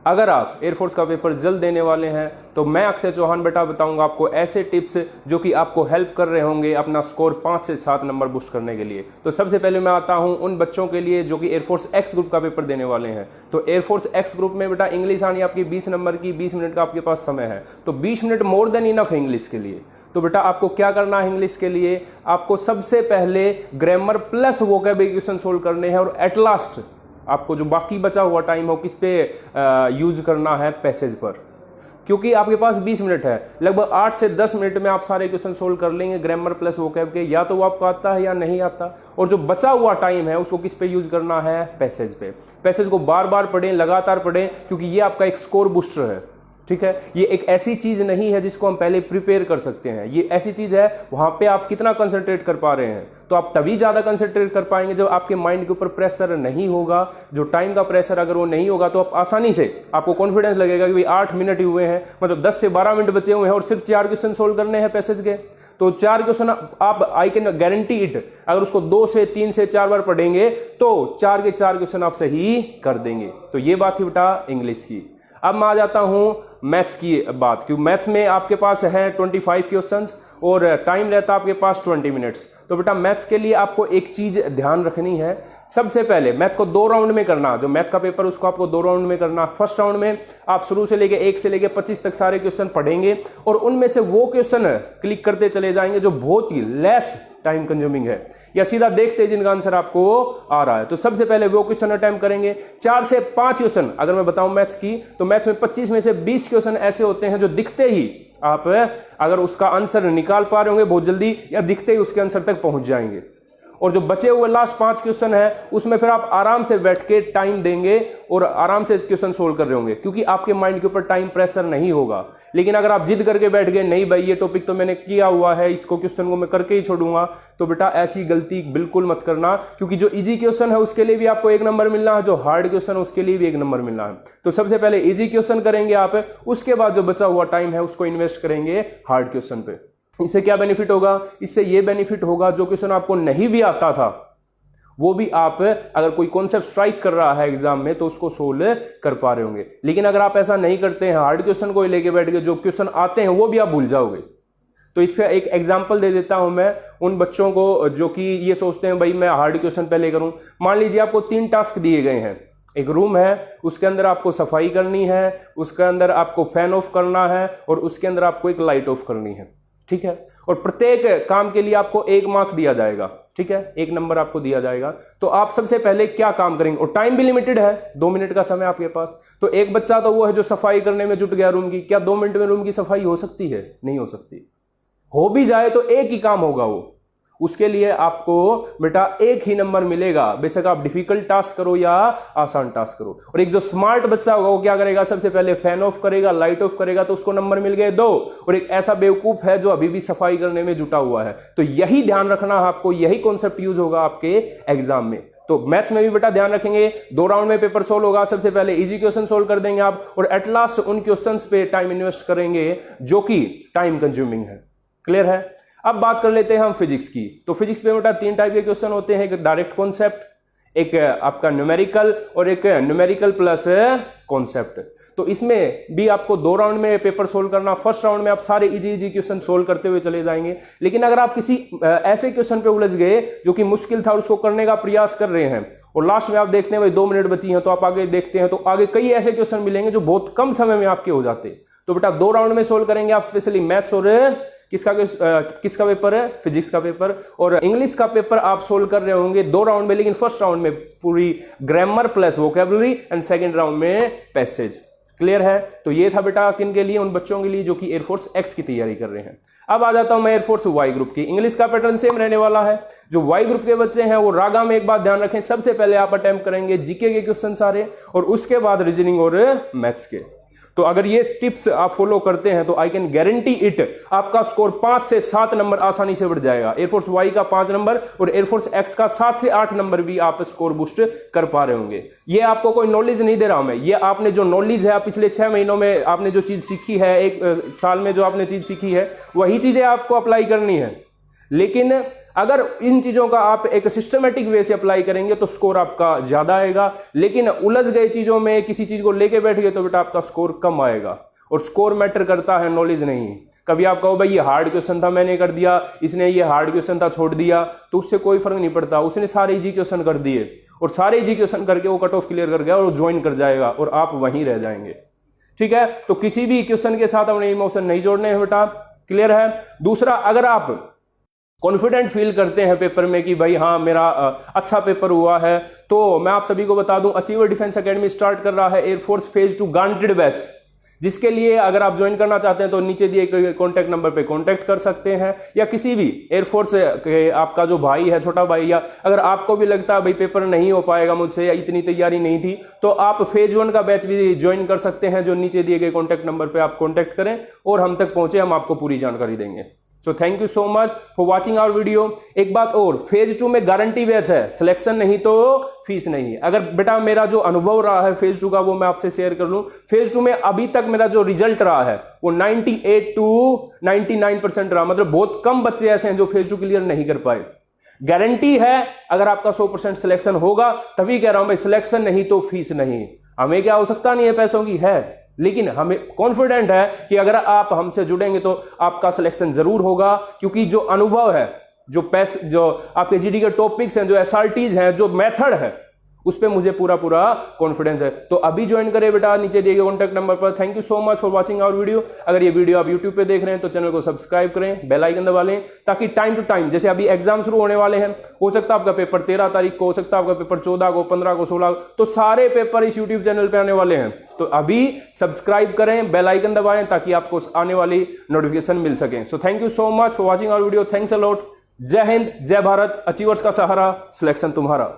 अगर आप एयरफोर्स का पेपर जल्द देने वाले हैं तो मैं अक्षय चौहान बेटा बताऊंगा आपको ऐसे टिप्स जो कि आपको हेल्प कर रहे होंगे अपना स्कोर 5 से 7 नंबर बूस्ट करने के लिए। तो सबसे पहले मैं आता हूं उन बच्चों के लिए जो कि एयरफोर्स एक्स ग्रुप का पेपर देने वाले हैं। तो एयरफोर्स एक्स ग्रुप में बेटा इंग्लिश आनी आपकी 20 नंबर की, 20 मिनट का आपके पास समय है, तो 20 मिनट मोर देन इनफ है इंग्लिश के लिए। तो बेटा आपको क्या करना है इंग्लिश के लिए, आपको सबसे पहले grammar plus vocab question solve करने हैं और एट लास्ट आपको जो बाकी बचा हुआ टाइम हो किस पे यूज करना है, पैसेज पर। क्योंकि आपके पास 20 मिनट है, लगभग 8 से 10 मिनट में आप सारे क्वेश्चन सोल्व कर लेंगे ग्रामर प्लस वोकैब के, या तो वो आपको आता है या नहीं आता। और जो बचा हुआ टाइम है उसको किस पे यूज करना है, पैसेज पे। पैसेज को बार बार पढ़ें, लगातार पढ़ें, क्योंकि ये आपका एक स्कोर बूस्टर है। ठीक है, ये एक ऐसी चीज नहीं है जिसको हम पहले प्रिपेयर कर सकते हैं, ये ऐसी चीज है वहां पे आप कितना कंसंट्रेट कर पा रहे हैं। तो आप तभी ज्यादा कंसंट्रेट कर पाएंगे जब आपके माइंड के ऊपर प्रेशर नहीं होगा, जो टाइम का प्रेशर अगर वो नहीं होगा तो आप आसानी से, आपको कॉन्फिडेंस लगेगा कि भाई 8 मिनट ही हुए हैं, मतलब 10 से 12 मिनट बचे हुए हैं और सिर्फ 4 क्वेश्चन सोल्व करने हैं पैसेज के। तो 4 क्वेश्चन आप, आई कैन गारंटी इट, अगर उसको 2 से 3 से 4 बार पढ़ेंगे तो 4 के 4 क्वेश्चन आप सही कर देंगे। तो ये बात थी बेटा इंग्लिश की। अब मैं आ जाता हूं मैथ्स की बात, क्योंकि मैथ्स में आपके पास है 25 क्वेश्चंस और टाइम रहता है आपके पास 20 मिनट्स। तो बेटा मैथ्स के लिए आपको एक चीज ध्यान रखनी है, सबसे पहले मैथ को 2 राउंड में करना। जो मैथ का पेपर उसको आपको 2 राउंड में करना। फर्स्ट राउंड में आप शुरू से लेके 1 से लेके 25 तक सारे क्वेश्चन पढ़ेंगे और उनमें से वो क्वेश्चन क्लिक करते चले जाएंगे जो बहुत ही लेस टाइम कंज्यूमिंग है, या सीधा देखते जिनका आंसर आपको आ रहा है। तो सबसे पहले वो क्वेश्चन अटेम्प्ट करेंगे। 4 से 5 क्वेश्चन अगर मैं बताऊं मैथ्स की, तो मैथ्स में 25 में से 20 क्वेश्चन ऐसे होते हैं जो दिखते ही आप अगर उसका आंसर निकाल पा रहे होंगे बहुत जल्दी, या दिखते ही उसके आंसर तक पहुंच जाएंगे। और जो बचे हुए लास्ट 5 क्वेश्चन है उसमें फिर आप आराम से बैठ के टाइम देंगे और आराम से क्वेश्चन सोल्व कर रहे होंगे, क्योंकि आपके माइंड के ऊपर टाइम प्रेशर नहीं होगा। लेकिन अगर आप जिद करके बैठ गए, नहीं भाई ये टॉपिक तो मैंने किया हुआ है, इसको क्वेश्चन को मैं करके ही छोड़ूंगा, तो बेटा ऐसी गलती बिल्कुल मत करना, क्योंकि जो इजी क्वेश्चन है उसके लिए भी आपको 1 नंबर मिलना है, जो हार्ड क्वेश्चन है उसके लिए भी 1 नंबर मिलना है। तो सबसे पहले इजी क्वेश्चन करेंगे आप, उसके बाद जो बचा हुआ टाइम है उसको इन्वेस्ट करेंगे हार्ड क्वेश्चन पे। इससे क्या बेनिफिट होगा, इससे ये बेनिफिट होगा जो क्वेश्चन आपको नहीं भी आता था वो भी आप, अगर कोई कॉन्सेप्ट स्ट्राइक कर रहा है एग्जाम में तो उसको सोल्व कर पा रहे होंगे। लेकिन अगर आप ऐसा नहीं करते हैं, हार्ड क्वेश्चन को लेके बैठ गए, जो क्वेश्चन आते हैं वो भी आप भूल जाओगे। तो इसका एक एग्जांपल दे देता हूं मैं उन बच्चों को जो कि ये सोचते हैं भाई मैं हार्ड क्वेश्चन पहले करूं। मान लीजिए आपको 3 टास्क दिए गए हैं, एक रूम है, उसके अंदर आपको सफाई करनी है, उसके अंदर आपको फैन ऑफ करना है और उसके अंदर आपको एक लाइट ऑफ करनी है। ठीक है, और प्रत्येक काम के लिए आपको 1 मार्क दिया जाएगा। ठीक है, 1 नंबर आपको दिया जाएगा। तो आप सबसे पहले क्या काम करेंगे, और टाइम भी लिमिटेड है, 2 मिनट का समय आपके पास। तो एक बच्चा तो वो है जो सफाई करने में जुट गया रूम की, क्या 2 मिनट में रूम की सफाई हो सकती है? नहीं हो सकती। हो भी जाए तो एक ही काम होगा वो, उसके लिए आपको बेटा 1 ही नंबर मिलेगा, बेशक आप डिफिकल्ट टास्क करो या आसान टास्क करो। और एक जो स्मार्ट बच्चा होगा वो क्या करेगा, सबसे पहले फैन ऑफ करेगा, लाइट ऑफ करेगा, तो उसको नंबर मिल गए 2। और एक ऐसा बेवकूफ है जो अभी भी सफाई करने में जुटा हुआ है। तो यही ध्यान रखना है आपको, यही कॉन्सेप्ट यूज होगा आपके एग्जाम में। तो मैथ्स में भी बेटा ध्यान रखेंगे, 2 राउंड में पेपर सोल्व होगा। सबसे पहले इजी क्वेश्चन सोल्व कर देंगे आप, और एट लास्ट उन क्वेश्चंस पे टाइम इन्वेस्ट करेंगे जो कि टाइम कंज्यूमिंग है। क्लियर है? अब बात कर लेते हैं हम फिजिक्स की। तो फिजिक्स में बेटा 3 टाइप के क्वेश्चन होते हैं, एक डायरेक्ट कॉन्सेप्ट, एक आपका न्यूमेरिकल और एक न्यूमेरिकल प्लस कॉन्सेप्ट। तो इसमें भी आपको 2 राउंड में पेपर सोल्व करना। फर्स्ट राउंड में आप सारे इजी क्वेश्चन सोल्व करते हुए चले जाएंगे, लेकिन अगर आप किसी ऐसे क्वेश्चन पे उलझ गए जो कि मुश्किल था और उसको करने का प्रयास कर रहे हैं और लास्ट में आप देखते हैं भाई 2 मिनट बची हैं, तो आप आगे देखते हैं तो आगे कई ऐसे क्वेश्चन मिलेंगे जो बहुत कम समय में आपके हो जाते। तो बेटा 2 राउंड में सोल्व करेंगे आप, स्पेशली मैथ्स और किसका पेपर है, फिजिक्स का पेपर। और इंग्लिश का पेपर आप सोल्व कर रहे होंगे 2 राउंड में, लेकिन फर्स्ट राउंड में पूरी grammar plus vocabulary and second round में पैसेज। क्लियर है? तो ये था बेटा किन के लिए, उन बच्चों के लिए जो कि एयरफोर्स एक्स की तैयारी कर रहे हैं। अब आ जाता हूं मैं एयरफोर्स वाई ग्रुप की। इंग्लिश का पैटर्न सेम रहने वाला है। जो वाई ग्रुप के बच्चे हैं वो रागा में एक बात ध्यान रखें, सबसे पहले आप अटेम्प्ट करेंगे जीके के क्वेश्चन सारे, और उसके बाद रीजनिंग और मैथ्स के। तो अगर ये टिप्स आप फॉलो करते हैं तो आई कैन गारंटी इट, आपका स्कोर 5 से 7 नंबर आसानी से बढ़ जाएगा। एयरफोर्स वाई का 5 नंबर और एयरफोर्स एक्स का 7 से 8 नंबर भी आप स्कोर बूस्ट कर पा रहे होंगे। ये आपको कोई नॉलेज नहीं दे रहा हूं मैं, ये आपने जो नॉलेज है पिछले 6 महीनों में आपने जो चीज सीखी है, 1 साल में जो आपने चीज सीखी है, वही चीजें आपको अप्लाई करनी है। लेकिन अगर इन चीजों का आप एक सिस्टमेटिक वे से अप्लाई करेंगे तो स्कोर आपका ज्यादा आएगा, लेकिन उलझ गए चीजों में किसी चीज को लेके बैठ गए तो बेटा आपका स्कोर कम आएगा। और स्कोर मैटर करता है, नॉलेज नहीं। कभी आप कहो भाई ये हार्ड क्वेश्चन था मैंने कर दिया, इसने ये हार्ड क्वेश्चन था छोड़ दिया, तो उससे कोई फर्क नहीं पड़ता। उसने सारे इजी क्वेश्चन कर दिए और सारे इजी क्वेश्चन करके वो कट ऑफ क्लियर कर गया और ज्वाइन कर जाएगा और आप वहीं रह जाएंगे। ठीक है, तो किसी भी क्वेश्चन के साथ अपने इमोशन नहीं जोड़ने हैं बेटा, क्लियर है। दूसरा, अगर आप कॉन्फिडेंट फील करते हैं पेपर में कि भाई हाँ मेरा अच्छा पेपर हुआ है, तो मैं आप सभी को बता दूं अचीवर डिफेंस एकेडमी स्टार्ट कर रहा है एयरफोर्स फेज 2 गारंटेड बैच, जिसके लिए अगर आप ज्वाइन करना चाहते हैं तो नीचे दिए गए कॉन्टैक्ट नंबर पे कॉन्टैक्ट कर सकते हैं, या किसी भी एयरफोर्स के आपका जो भाई है, छोटा भाई, या अगर आपको भी लगता है भाई पेपर नहीं हो पाएगा मुझसे या इतनी तैयारी नहीं थी, तो आप फेज 1 का बैच भी ज्वाइन कर सकते हैं, जो नीचे दिए गए कॉन्टैक्ट नंबर पे आप कॉन्टैक्ट करें और हम तक पहुंचे, हम आपको पूरी जानकारी देंगे। So thank you so much for watching our video. एक बात और, फेज 2 में गारंटी बैच है, सिलेक्शन नहीं तो फीस नहीं। अगर बेटा मेरा जो अनुभव रहा है फेज 2 का वो मैं आपसे शेयर कर लूं, फेज 2 में अभी तक मेरा जो रिजल्ट रहा है वो 98 to 99% रहा। मतलब बहुत कम बच्चे ऐसे हैं जो फेज 2 क्लियर नहीं कर पाए। गारंटी है अगर आपका 100% सिलेक्शन होगा, तभी कह रहा हूं भाई, सिलेक्शन नहीं तो फीस नहीं। हमें क्या आवश्यकता नहीं है पैसों की, है, लेकिन हमें कॉन्फिडेंट है कि अगर आप हमसे जुड़ेंगे तो आपका सिलेक्शन जरूर होगा, क्योंकि जो अनुभव है, जो आपके जीडी के टॉपिक्स हैं, जो एसआरटीज हैं, जो मेथड है, उस पे मुझे पूरा कॉन्फिडेंस है। तो अभी ज्वाइन करें बेटा नीचे दिए गए कॉन्टैक्ट नंबर पर। Thank you so much for watching our video. अगर ये वीडियो आप यूट्यूब पे देख रहे हैं तो चैनल को सब्सक्राइब करें, बेल आइकन दबा लें, ताकि टाइम टू टाइम, जैसे अभी एग्जाम शुरू होने वाले हैं, हो सकता है आपका पेपर 13 तारीख को, हो सकता है आपका पेपर 14 को, 15 को, 16 को, तो सारे पेपर इस यूट्यूब चैनल पे आने वाले हैं। तो अभी सब्सक्राइब करें, बेल आइकन दबाएं, ताकि आपको आने वाली नोटिफिकेशन मिल सके। So thank you so much for watching our video. Thanks a lot. जय हिंद, जय भारत। अचीवर्स का सहारा, सिलेक्शन तुम्हारा।